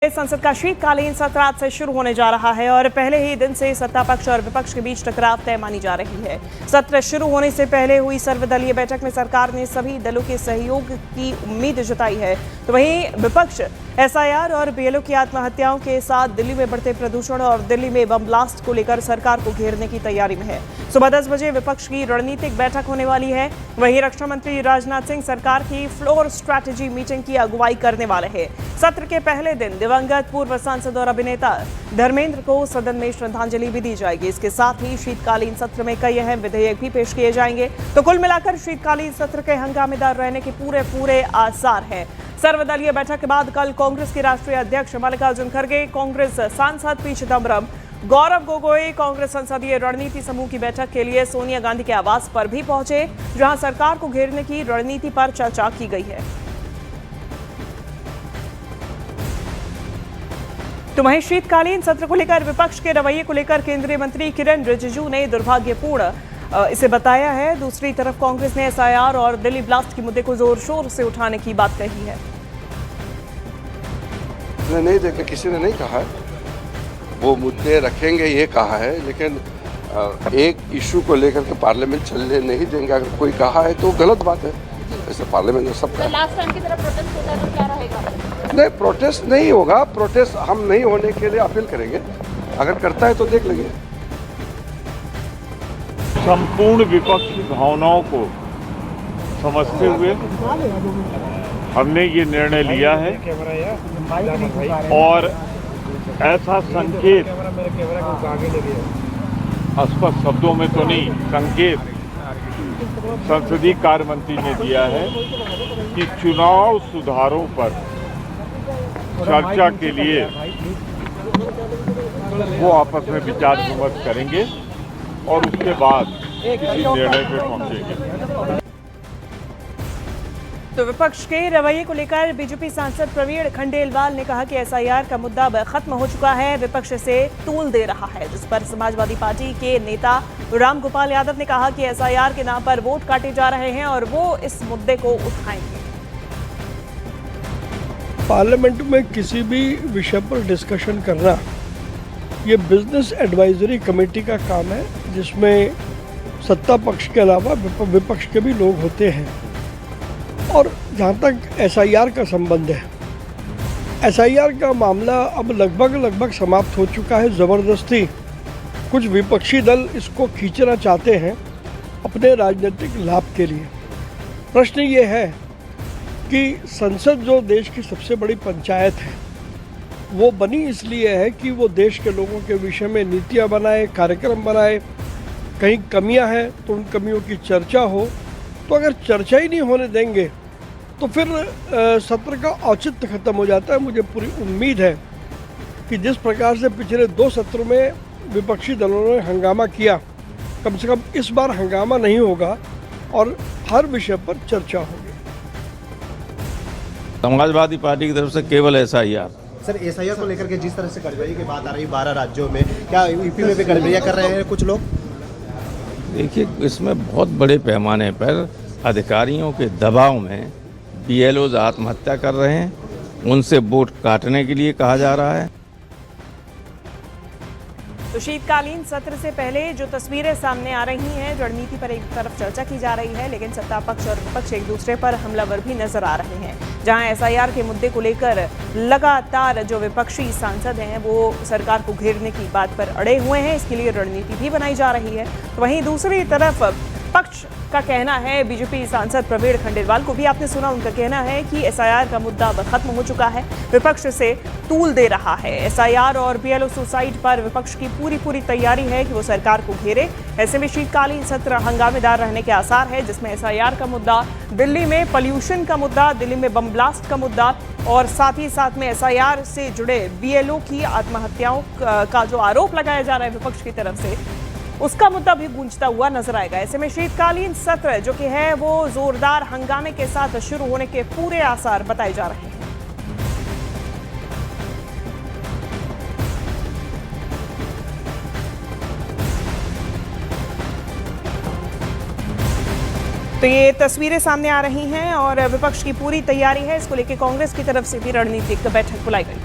संसद का शीतकालीन सत्र आज से शुरू होने जा रहा है और पहले ही दिन से सत्ता पक्ष और विपक्ष के बीच टकराव तय मानी जा रही है। सत्र शुरू होने से पहले हुई सर्वदलीय बैठक में सरकार ने सभी दलों के सहयोग की उम्मीद जताई है, तो वहीं विपक्ष एसआईआर और बीएलओ की आत्महत्याओं के साथ दिल्ली में बढ़ते प्रदूषण और दिल्ली में बम ब्लास्ट को लेकर सरकार को घेरने की तैयारी में है। सुबह 10 बजे विपक्ष की रणनीतिक बैठक होने वाली है। वहीं रक्षा मंत्री राजनाथ सिंह सरकार की फ्लोर स्ट्रैटेजी मीटिंग की अगुवाई करने वाले हैं। सत्र के पहले दिन दिवंगत पूर्व सांसद और अभिनेता धर्मेंद्र को सदन में श्रद्धांजलि भी दी जाएगी। इसके साथ ही शीतकालीन सत्र में कई अहम विधेयक भी पेश किए जाएंगे। तो कुल मिलाकर शीतकालीन सत्र के हंगामेदार रहने के पूरे आसार हैं। सर्वदलीय बैठक के बाद कल कांग्रेस के राष्ट्रीय अध्यक्ष मल्लिकार्जुन खड़गे, कांग्रेस सांसद पी चिदम्बरम, गौरव गोगोई कांग्रेस संसदीय रणनीति समूह की बैठक के लिए सोनिया गांधी के आवास पर भी पहुंचे, जहां सरकार को घेरने की रणनीति पर चर्चा की गई है। तो वहीं शीतकालीन सत्र को लेकर विपक्ष के रवैये को लेकर केंद्रीय मंत्री किरण रिजिजू ने दुर्भाग्यपूर्ण इसे बताया है। दूसरी तरफ कांग्रेस ने एसआईआर और दिल्ली ब्लास्ट के मुद्दे को जोर शोर से उठाने की बात कही है। नहीं देखा, किसी ने नहीं कहा वो मुद्दे रखेंगे ये कहा है, लेकिन एक इशू को लेकर के पार्लियामेंट चलने नहीं देंगे अगर कोई कहा है तो गलत बात है। ऐसे पार्लियामेंट में सबका लास्ट टाइम की तरह प्रोटेस्ट होता है तो क्या रहेगा? नहीं, प्रोटेस्ट नहीं होगा। प्रोटेस्ट हम नहीं होने के लिए अपील करेंगे, अगर करता है तो देख लेंगे। संपूर्ण विपक्षी भावनाओं को समझते हुए हमने ये निर्णय लिया है और ऐसा संकेत स्पष्ट शब्दों में तो नहीं, संकेत संसदीय कार्य मंत्री ने दिया है कि चुनाव सुधारों पर चर्चा के लिए वो आपस में विचार विमर्श करेंगे और उसके बाद किसी निर्णय पे पहुंचेंगे। तो विपक्ष के रवैये को लेकर बीजेपी सांसद प्रवीण खंडेलवाल ने कहा कि एसआईआर का मुद्दा अब खत्म हो चुका है, विपक्ष से तूल दे रहा है, जिस पर समाजवादी पार्टी के नेता रामगोपाल यादव ने कहा कि एसआईआर के नाम पर वोट काटे जा रहे हैं और वो इस मुद्दे को उठाएंगे। पार्लियामेंट में किसी भी विषय पर डिस्कशन करना ये बिजनेस एडवाइजरी कमेटी का काम है, जिसमें सत्ता पक्ष के अलावा विपक्ष के भी लोग होते हैं। और जहाँ तक एसआईआर का संबंध है, एसआईआर का मामला अब लगभग समाप्त हो चुका है। ज़बरदस्ती कुछ विपक्षी दल इसको खींचना चाहते हैं अपने राजनीतिक लाभ के लिए। प्रश्न ये है कि संसद जो देश की सबसे बड़ी पंचायत है, वो बनी इसलिए है कि वो देश के लोगों के विषय में नीतियाँ बनाए, कार्यक्रम बनाए। कहीं कमियां हैं तो उन कमियों की चर्चा हो। तो अगर चर्चा ही नहीं होने देंगे तो फिर सत्र का औचित्य खत्म हो जाता है। मुझे पूरी उम्मीद है कि जिस प्रकार से पिछले 2 सत्रों में विपक्षी दलों ने हंगामा किया, कम से कम इस बार हंगामा नहीं होगा और हर विषय पर चर्चा होगी। समाजवादी पार्टी की तरफ से केवल एसआईआर। सर, एसआईआर को लेकर के जिस तरह से गड़बड़ी की बात आ रही है 12 राज्यों में, क्या यूपी में भी गड़बड़ियाँ कर रहे हैं कुछ लोग? देखिए, इसमें बहुत बड़े पैमाने पर अधिकारियों के दबाव में बीएलओ आत्महत्या कर रहे हैं, उनसे वोट काटने के लिए कहा जा रहा है। तो शीतकालीन सत्र से पहले जो तस्वीरें सामने आ रही हैं, रणनीति पर एक तरफ चर्चा की जा रही है, लेकिन सत्ता पक्ष और विपक्ष एक दूसरे पर हमलावर भी नजर आ रहे हैं। जहां एसआईआर के मुद्दे को लेकर लगातार जो विपक्षी सांसद हैं वो सरकार को घेरने की बात पर अड़े हुए हैं, इसके लिए रणनीति भी बनाई जा रही है। तो वहीं दूसरी तरफ पक्ष का कहना है, बीजेपी सांसद प्रवीण खंडेलवाल को भी आपने सुना, उनका कहना है कि एसआईआर का मुद्दा अब खत्म हो चुका है, विपक्ष से तूल दे रहा है। एसआईआर और बीएलओ सुसाइड पर विपक्ष की पूरी तैयारी है कि वो सरकार को घेरे। ऐसे में शीतकालीन सत्र हंगामेदार रहने के आसार है, जिसमें एसआईआर का मुद्दा, दिल्ली में पॉल्यूशन का मुद्दा, दिल्ली में बम ब्लास्ट का मुद्दा और साथ में एसआईआर से जुड़े बीएलओ की आत्महत्याओं का जो आरोप लगाया जा रहा है विपक्ष की तरफ से, उसका मुद्दा भी गूंजता हुआ नजर आएगा। ऐसे में शीतकालीन सत्र जो कि है वो जोरदार हंगामे के साथ शुरू होने के पूरे आसार बताए जा रहे हैं। तो ये तस्वीरें सामने आ रही हैं और विपक्ष की पूरी तैयारी है। इसको लेकर कांग्रेस की तरफ से भी रणनीतिक बैठक बुलाई गई।